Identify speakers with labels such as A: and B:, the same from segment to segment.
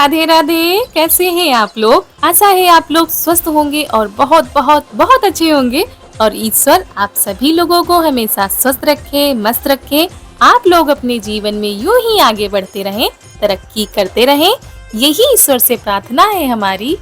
A: राधे राधे। कैसे हैं आप लोग? आशा है आप लोग स्वस्थ होंगे और बहुत बहुत बहुत अच्छे होंगे। और ईश्वर आप सभी लोगों को हमेशा स्वस्थ रखे, मस्त रखे। आप लोग अपने जीवन में यूं ही आगे बढ़ते रहें, तरक्की करते रहें, यही ईश्वर से प्रार्थना है हमारी।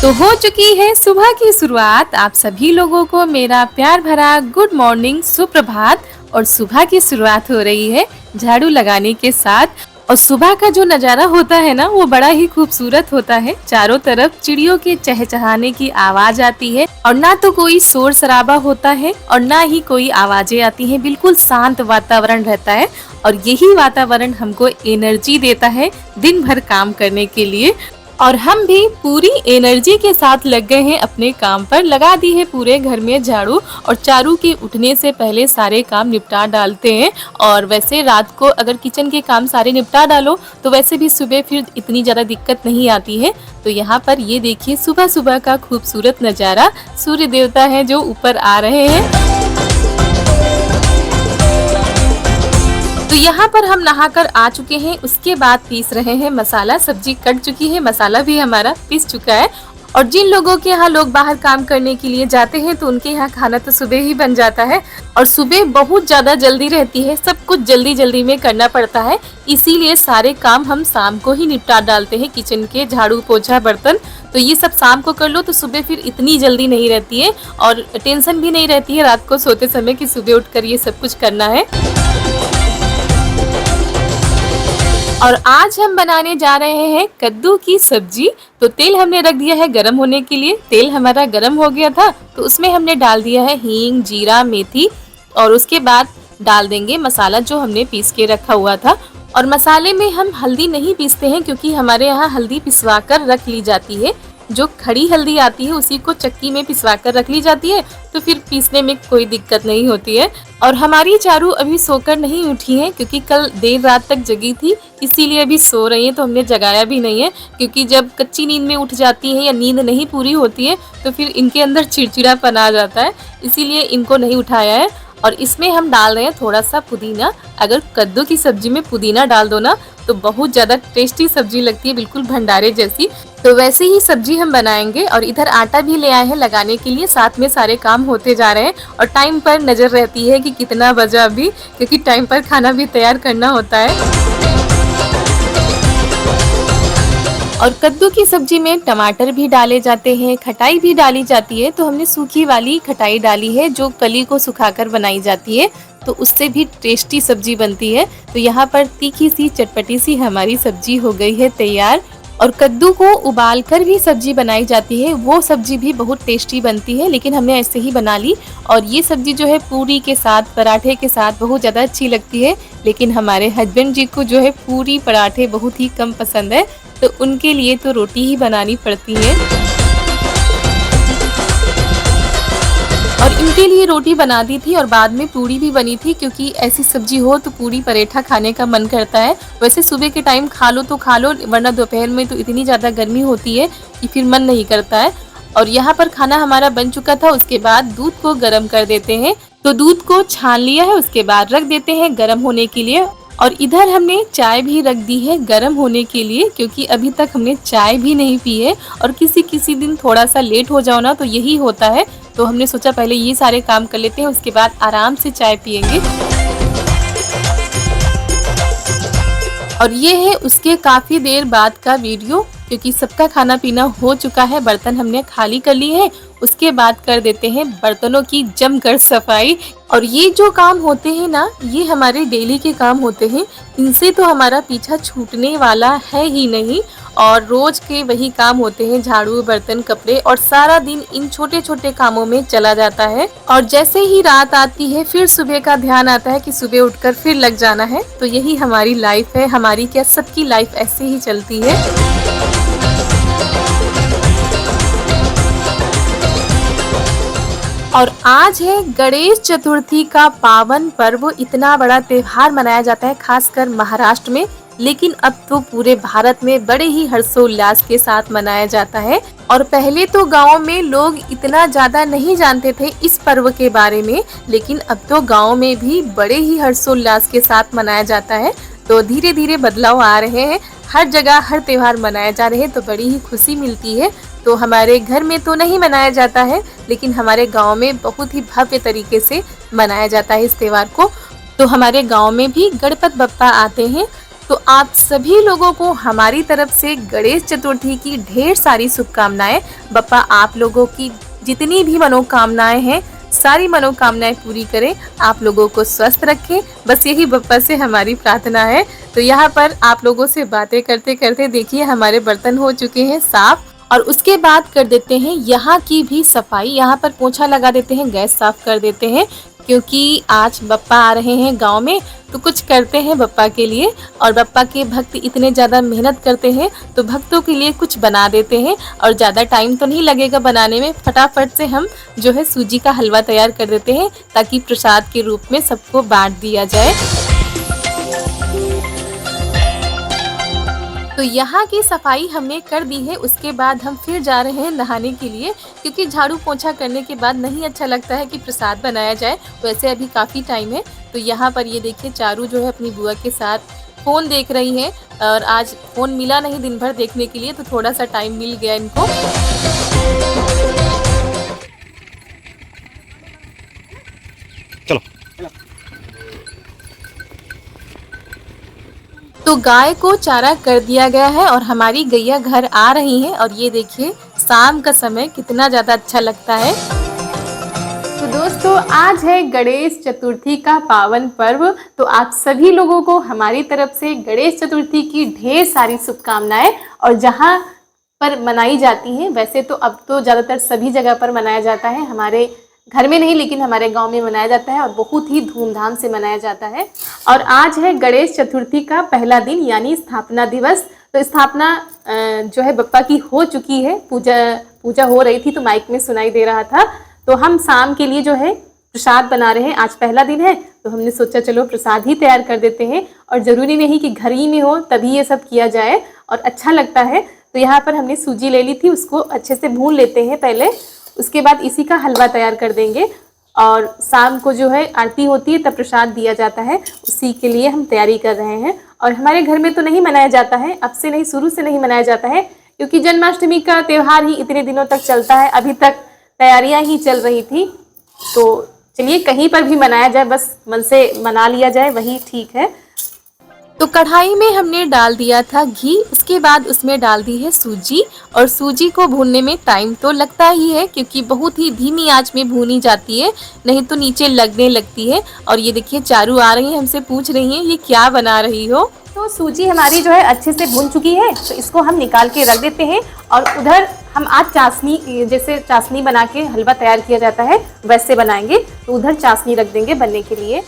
A: तो हो चुकी है सुबह की शुरुआत। आप सभी लोगों को मेरा प्यार भरा गुड मॉर्निंग, सुप्रभात। और सुबह की शुरुआत हो रही है झाड़ू लगाने के साथ। और सुबह का जो नजारा होता है ना, वो बड़ा ही खूबसूरत होता है। चारों तरफ चिड़ियों के चहचहाने की आवाज आती है और ना तो कोई शोर शराबा होता है और ना ही कोई आवाजें आती हैं। बिल्कुल शांत वातावरण रहता है और यही वातावरण हमको एनर्जी देता है दिन भर काम करने के लिए। और हम भी पूरी एनर्जी के साथ लग गए हैं अपने काम पर। लगा दी है पूरे घर में झाड़ू और चारू के उठने से पहले सारे काम निपटा डालते हैं। और वैसे रात को अगर किचन के काम सारे निपटा डालो तो वैसे भी सुबह फिर इतनी ज़्यादा दिक्कत नहीं आती है। तो यहाँ पर ये देखिए सुबह सुबह का खूबसूरत नज़ारा। सूर्य देवता है जो ऊपर आ रहे हैं। तो यहाँ पर हम नहाकर आ चुके हैं। उसके बाद पीस रहे हैं मसाला। सब्जी कट चुकी है, मसाला भी हमारा पीस चुका है। और जिन लोगों के यहाँ लोग बाहर काम करने के लिए जाते हैं तो उनके यहाँ खाना तो सुबह ही बन जाता है। और सुबह बहुत ज्यादा जल्दी रहती है, सब कुछ जल्दी जल्दी में करना पड़ता है। इसीलिए सारे काम हम शाम को ही निपटा डालते हैं। किचन के झाड़ू पोछा बर्तन तो ये सब शाम को कर लो तो सुबह फिर इतनी जल्दी नहीं रहती है और टेंशन भी नहीं रहती है रात को सोते समय कि सुबह उठकर ये सब कुछ करना है। और आज हम बनाने जा रहे हैं कद्दू की सब्जी। तो तेल हमने रख दिया है गरम होने के लिए। तेल हमारा गरम हो गया था तो उसमें हमने डाल दिया है हींग, जीरा, मेथी और उसके बाद डाल देंगे मसाला जो हमने पीस के रखा हुआ था। और मसाले में हम हल्दी नहीं पीसते हैं क्योंकि हमारे यहाँ हल्दी पिसवा कर रख ली जाती है। जो खड़ी हल्दी आती है उसी को चक्की में पिसवा कर रख ली जाती है तो फिर पीसने में कोई दिक्कत नहीं होती है। और हमारी चारू अभी सोकर नहीं उठी है क्योंकि कल देर रात तक जगी थी, इसीलिए अभी सो रही है। तो हमने जगाया भी नहीं है क्योंकि जब कच्ची नींद में उठ जाती है या नींद नहीं पूरी होती है तो फिर इनके अंदर चिड़चिड़ापन आ जाता है, इसीलिए इनको नहीं उठाया है। और इसमें हम डाल रहे हैं थोड़ा सा पुदीना। अगर कद्दू की सब्जी में पुदीना डाल दो ना तो बहुत ज़्यादा टेस्टी सब्जी लगती है, बिल्कुल भंडारे जैसी। तो वैसे ही सब्जी हम बनाएंगे। और इधर आटा भी ले आए हैं लगाने के लिए, साथ में सारे काम होते जा रहे हैं। और टाइम पर नज़र रहती है कि कितना बजा अभी, क्योंकि टाइम पर खाना भी तैयार करना होता है। और कद्दू की सब्जी में टमाटर भी डाले जाते हैं, खटाई भी डाली जाती है। तो हमने सूखी वाली खटाई डाली है जो कली को सुखाकर बनाई जाती है, तो उससे भी टेस्टी सब्जी बनती है। तो यहाँ पर तीखी सी चटपटी सी हमारी सब्जी हो गई है तैयार। और कद्दू को उबाल कर भी सब्जी बनाई जाती है, वो सब्जी भी बहुत टेस्टी बनती है, लेकिन हमने ऐसे ही बना ली। और ये सब्जी जो है पूरी के साथ, पराठे के साथ बहुत ज़्यादा अच्छी लगती है। लेकिन हमारे हस्बैंड जी को जो है पूरी पराठे बहुत ही कम पसंद है, तो उनके लिए तो रोटी ही बनानी पड़ती है। और इनके लिए रोटी बना दी थी और बाद में पूरी भी बनी थी, क्योंकि ऐसी सब्जी हो तो पूरी पराठा खाने का मन करता है। वैसे सुबह के टाइम खा लो तो खा लो, वरना दोपहर में तो इतनी ज़्यादा गर्मी होती है कि फिर मन नहीं करता है। और यहाँ पर खाना हमारा बन चुका था। उसके बाद दूध को गर्म कर देते हैं। तो दूध को छान लिया है, उसके बाद रख देते हैं गर्म होने के लिए। और इधर हमने चाय भी रख दी है गर्म होने के लिए, क्योंकि अभी तक हमने चाय भी नहीं पी है। और किसी दिन थोड़ा सा लेट हो जाओ ना तो यही होता है। तो हमने सोचा पहले ये सारे काम कर लेते हैं, उसके बाद आराम से चाय पियेंगे। और ये है उसके काफ़ी देर बाद का वीडियो, क्योंकि सबका खाना पीना हो चुका है, बर्तन हमने खाली कर लिए हैं। उसके बाद कर देते हैं बर्तनों की जमकर सफाई। और ये जो काम होते हैं ना, ये हमारे डेली के काम होते हैं, इनसे तो हमारा पीछा छूटने वाला है ही नहीं। और रोज के वही काम होते हैं, झाड़ू, बर्तन, कपड़े, और सारा दिन इन छोटे छोटे कामों में चला जाता है। और जैसे ही रात आती है फिर सुबह का ध्यान आता है कि सुबह उठकर फिर लग जाना है। तो यही हमारी लाइफ है, हमारी क्या सबकी लाइफ ऐसे ही चलती है। और आज है गणेश चतुर्थी का पावन पर्व। इतना बड़ा त्योहार मनाया जाता है खासकर महाराष्ट्र में, लेकिन अब तो पूरे भारत में बड़े ही हर्षोल्लास के साथ मनाया जाता है। और पहले तो गाँव में लोग इतना ज्यादा नहीं जानते थे इस पर्व के बारे में, लेकिन अब तो गाँव में भी बड़े ही हर्षोल्लास के साथ मनाया जाता है। तो धीरे धीरे बदलाव आ रहे हैं, हर जगह हर त्योहार मनाए जा रहे हैं, तो बड़ी ही खुशी मिलती है। तो हमारे घर में तो नहीं मनाया जाता है, लेकिन हमारे गांव में बहुत ही भव्य तरीके से मनाया जाता है इस त्योहार को। तो हमारे गांव में भी गणपत बप्पा आते हैं। तो आप सभी लोगों को हमारी तरफ से गणेश चतुर्थी की ढेर सारी शुभकामनाएं। बप्पा आप लोगों की जितनी भी मनोकामनाएं हैं, सारी मनोकामनाएं पूरी करें, आप लोगों को स्वस्थ रखें, बस यही बप्पा से हमारी प्रार्थना है। तो यहाँ पर आप लोगों से बातें करते करते देखिए हमारे बर्तन हो चुके हैं साफ, और उसके बाद कर देते हैं यहाँ की भी सफाई। यहाँ पर पोछा लगा देते हैं, गैस साफ कर देते हैं, क्योंकि आज बप्पा आ रहे हैं गांव में, तो कुछ करते हैं बप्पा के लिए। और बप्पा के भक्त इतने ज़्यादा मेहनत करते हैं, तो भक्तों के लिए कुछ बना देते हैं। और ज़्यादा टाइम तो नहीं लगेगा बनाने में, फटाफट से हम जो है सूजी का हलवा तैयार कर देते हैं, ताकि प्रसाद के रूप में सबको बांट दिया जाए। तो यहाँ की सफाई हमने कर दी है। उसके बाद हम फिर जा रहे हैं नहाने के लिए, क्योंकि झाड़ू पोछा करने के बाद नहीं अच्छा लगता है कि प्रसाद बनाया जाए। वैसे अभी काफ़ी टाइम है। तो यहाँ पर ये देखिए चारू जो है अपनी बुआ के साथ फ़ोन देख रही है, और आज फ़ोन मिला नहीं दिन भर देखने के लिए, तो थोड़ा सा टाइम मिल गया इनको। चलो। तो गाय को चारा कर दिया गया है और हमारी गैया घर आ रही हैं, और ये देखिए शाम का समय कितना ज़्यादा अच्छा लगता है। तो दोस्तों आज है गणेश चतुर्थी का पावन पर्व। तो आप सभी लोगों को हमारी तरफ से गणेश चतुर्थी की ढेर सारी शुभकामनाएं। और जहां पर मनाई जाती है, वैसे तो अब तो ज़्यादातर सभी जगह पर मनाया जाता है, हमारे घर में नहीं लेकिन हमारे गांव में मनाया जाता है, और बहुत ही धूमधाम से मनाया जाता है। और आज है गणेश चतुर्थी का पहला दिन, यानी स्थापना दिवस। तो स्थापना जो है बप्पा की हो चुकी है, पूजा हो रही थी, तो माइक में सुनाई दे रहा था। तो हम शाम के लिए जो है प्रसाद बना रहे हैं। आज पहला दिन है, तो हमने सोचा चलो प्रसाद ही तैयार कर देते हैं, और ज़रूरी नहीं कि घर ही में हो तभी ये सब किया जाए, और अच्छा लगता है। तो यहाँ पर हमने सूजी ले ली थी, उसको अच्छे से भून लेते हैं पहले, उसके बाद इसी का हलवा तैयार कर देंगे। और शाम को जो है आरती होती है, तब प्रसाद दिया जाता है, उसी के लिए हम तैयारी कर रहे हैं। और हमारे घर में तो नहीं मनाया जाता है, अब से नहीं, शुरू से नहीं मनाया जाता है, क्योंकि जन्माष्टमी का त्यौहार ही इतने दिनों तक चलता है, अभी तक तैयारियां ही चल रही थी। तो चलिए कहीं पर भी मनाया जाए, बस मन से मना लिया जाए, वही ठीक है। तो कढ़ाई में हमने डाल दिया था घी, उसके बाद उसमें डाल दी है सूजी। और सूजी को भूनने में टाइम तो लगता ही है, क्योंकि बहुत ही धीमी आंच में भूनी जाती है, नहीं तो नीचे लगने लगती है। और ये देखिए चारू आ रही है, हमसे पूछ रही है ये क्या बना रही हो। तो सूजी हमारी जो है अच्छे से भून चुकी है, तो इसको हम निकाल के रख देते हैं। और उधर हम आज चाशनी, जैसे चाशनी बना के हलवा तैयार किया जाता है वैसे बनाएंगे, तो उधर चाशनी रख देंगे बनने के लिए।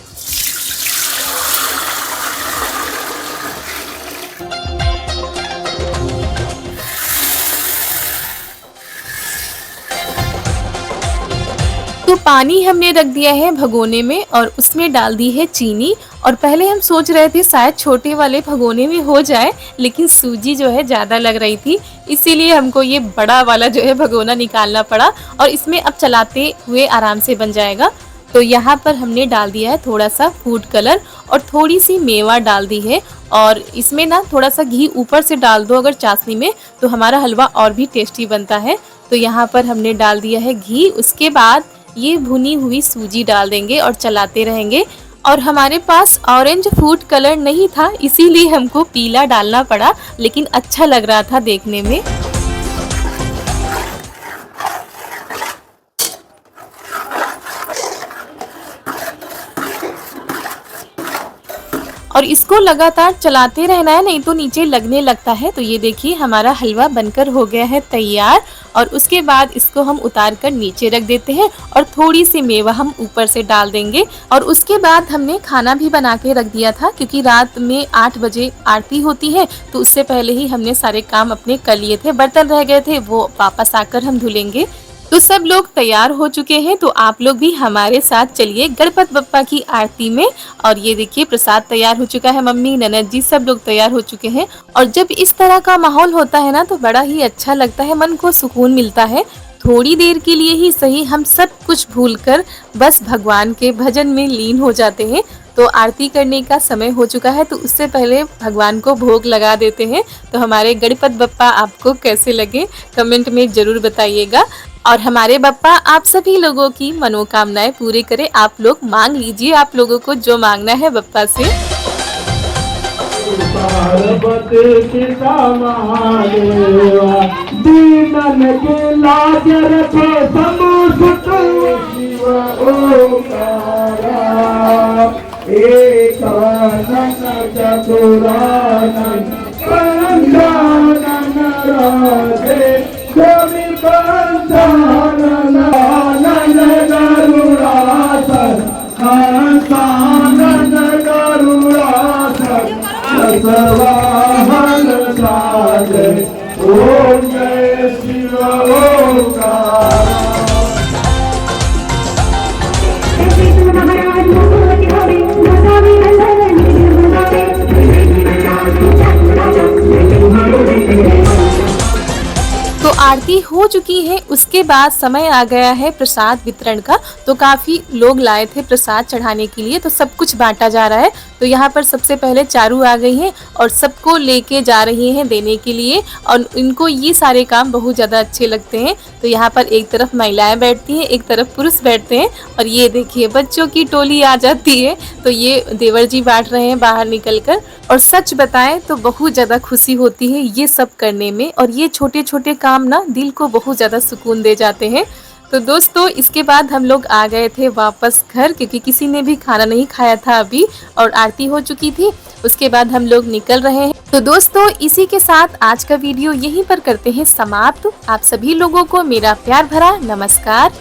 A: तो पानी हमने रख दिया है भगोने में, और उसमें डाल दी है चीनी। और पहले हम सोच रहे थे शायद छोटे वाले भगोने में हो जाए, लेकिन सूजी जो है ज़्यादा लग रही थी, इसीलिए हमको ये बड़ा वाला जो है भगोना निकालना पड़ा। और इसमें अब चलाते हुए आराम से बन जाएगा। तो यहाँ पर हमने डाल दिया है थोड़ा सा फूड कलर, और थोड़ी सी मेवा डाल दी है। और इसमें ना थोड़ा सा घी ऊपर से डाल दो अगर चाशनी में, तो हमारा हलवा और भी टेस्टी बनता है। तो यहाँ पर हमने डाल दिया है घी, उसके बाद ये भुनी हुई सूजी डाल देंगे और चलाते रहेंगे। और हमारे पास ऑरेंज फूड कलर नहीं था, इसीलिए हमको पीला डालना पड़ा, लेकिन अच्छा लग रहा था देखने में। और इसको लगातार चलाते रहना है, नहीं तो नीचे लगने लगता है। तो ये देखिए हमारा हलवा बनकर हो गया है तैयार। और उसके बाद इसको हम उतार कर नीचे रख देते हैं, और थोड़ी सी मेवा हम ऊपर से डाल देंगे। और उसके बाद हमने खाना भी बना के रख दिया था, क्योंकि रात में 8 बजे आरती होती है, तो उससे पहले ही हमने सारे काम अपने कर लिए थे। बर्तन रह गए थे, वो वापस आकर हम धुलेंगे। तो सब लोग तैयार हो चुके हैं, तो आप लोग भी हमारे साथ चलिए गणपत बप्पा की आरती में। और ये देखिए प्रसाद तैयार हो चुका है, मम्मी ननद जी सब लोग तैयार हो चुके हैं। और जब इस तरह का माहौल होता है ना, तो बड़ा ही अच्छा लगता है, मन को सुकून मिलता है। थोड़ी देर के लिए ही सही, हम सब कुछ भूलकर बस भगवान के भजन में लीन हो जाते हैं। तो आरती करने का समय हो चुका है, तो उससे पहले भगवान को भोग लगा देते हैं। तो हमारे गणपत बप्पा आपको कैसे लगे कमेंट में ज़रूर बताइएगा। और हमारे बप्पा आप सभी लोगों की मनोकामनाएं पूरी करे। आप लोग मांग लीजिए आप लोगों को जो मांगना है बप्पा से।
B: पार्वती पिता महादेवा दीनन के लाज रखे समस्त शिव ओंकारा एकानन चतुरानन पंचानन राधे स्वामी पंचानन आनंद गरुड़ासन हंसानंद गरुड़ासन वाहन साजे ओम जय शिव ओंकार।
A: तो आरती हो चुकी है, उसके बाद समय आ गया है प्रसाद वितरण का। तो काफ़ी लोग लाए थे प्रसाद चढ़ाने के लिए, तो सब कुछ बांटा जा रहा है। तो यहाँ पर सबसे पहले चारू आ गई हैं और सबको लेके जा रही हैं देने के लिए। और इनको ये सारे काम बहुत ज़्यादा अच्छे लगते हैं। तो यहाँ पर एक तरफ महिलाएं बैठती हैं, एक तरफ पुरुष बैठते हैं। और ये देखिए बच्चों की टोली आ जाती है। तो ये देवर जी बांट रहे हैं बाहर निकल कर। और सच बताएं तो बहुत ज़्यादा खुशी होती है ये सब करने में। और ये छोटे छोटे काम ना दिल को बहुत ज़्यादा सुकून दे जाते हैं। तो दोस्तों इसके बाद हम लोग आ गए थे वापस घर, क्योंकि किसी ने भी खाना नहीं खाया था अभी और आरती हो चुकी थी। उसके बाद हम लोग निकल रहे हैं। तो दोस्तों इसी के साथ आज का वीडियो यहीं पर करते हैं समाप्त। आप सभी लोगों को मेरा प्यार भरा नमस्कार।